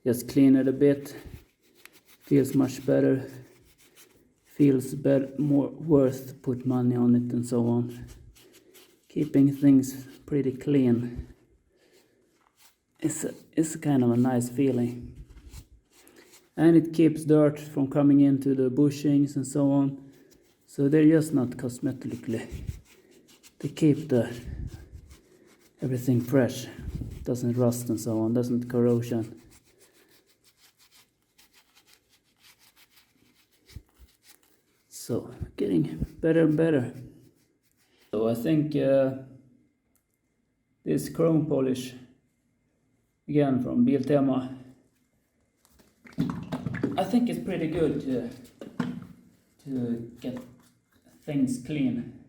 Just clean it a bit. Feels much better. Feels more worth to put money on it and so on. Keeping things pretty clean. It's kind of a nice feeling. And it keeps dirt from coming into the bushings and so on. So they're just not cosmetically. They keep everything fresh. Doesn't rust and so on, doesn't corrosion. So getting better and better. So I think this chrome polish, again from Biltema, I think it's pretty good to get things clean,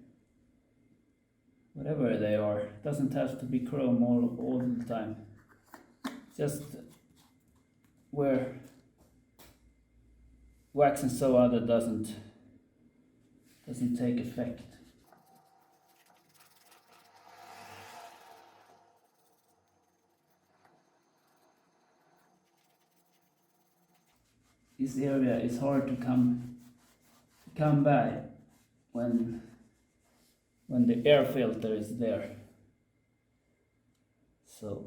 whatever they are. It doesn't have to be chrome all the time. Just where wax and so other doesn't take effect. This area is hard to come by when the air filter is there. So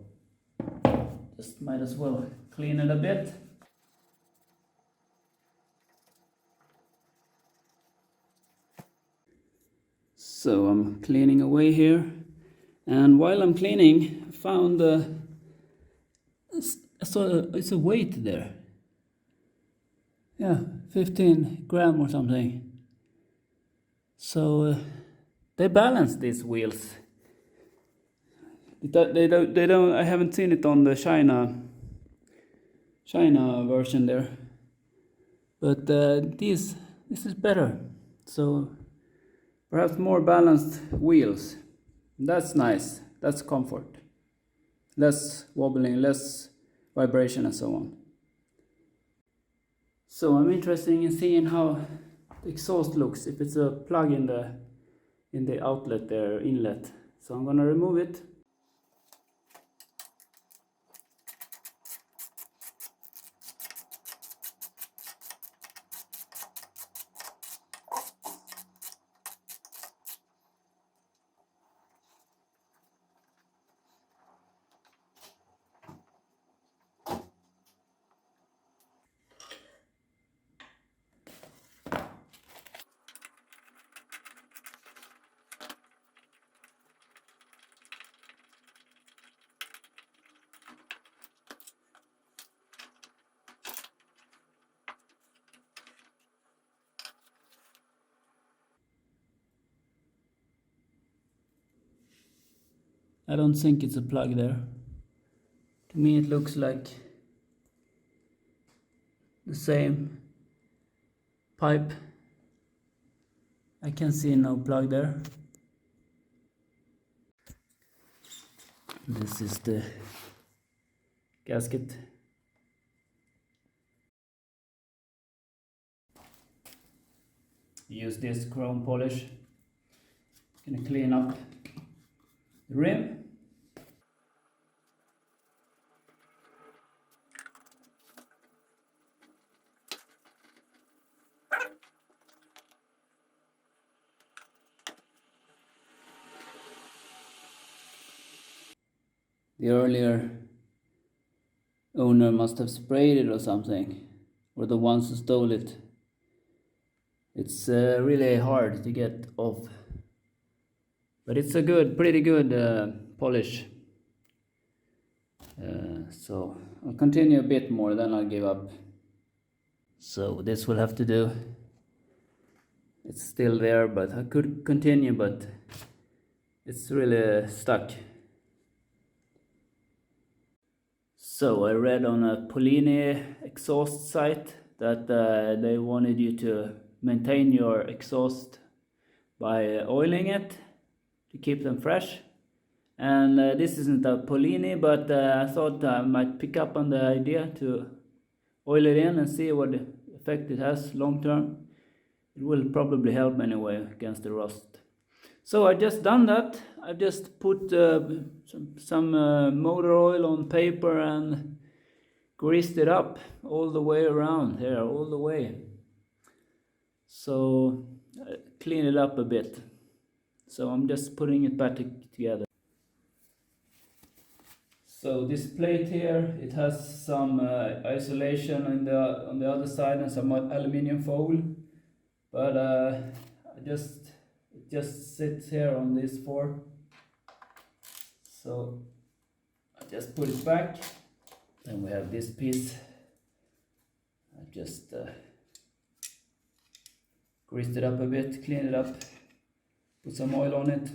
just might as well clean it a bit. So I'm cleaning away here, and while I'm cleaning, I found it's a weight there. Yeah, 15 gram or something. So they balance these wheels. They don't. I haven't seen it on the China version there, but this is better. So perhaps more balanced wheels. That's nice. That's comfort. Less wobbling, less vibration, and so on. So I'm interested in seeing how the exhaust looks if it's a plug in the outlet there, inlet. So I'm gonna remove it. I don't think it's a plug there. To me it looks like the same pipe. I can see no plug there. This is the gasket. Use this chrome polish. Gonna clean up the rim. The earlier owner must have sprayed it or something, or the ones who stole it. It's really hard to get off, but it's a pretty good polish. So I'll continue a bit more, then I'll give up. So this will have to do. It's still there, but I could continue, but it's really stuck. So I read on a Polini exhaust site that they wanted you to maintain your exhaust by oiling it to keep them fresh. And this isn't a Polini, but I thought I might pick up on the idea to oil it in and see what effect it has long term. It will probably help anyway against the rust. So I just done that. I just put some motor oil on paper and greased it up all the way around here, all the way. So clean it up a bit. So I'm just putting it back together. So this plate here, it has some isolation on the other side and some aluminium foil, but it just sits here on this fork. So I just put it back. Then we have this piece. I just greased it up a bit, cleaned it up, put some oil on it.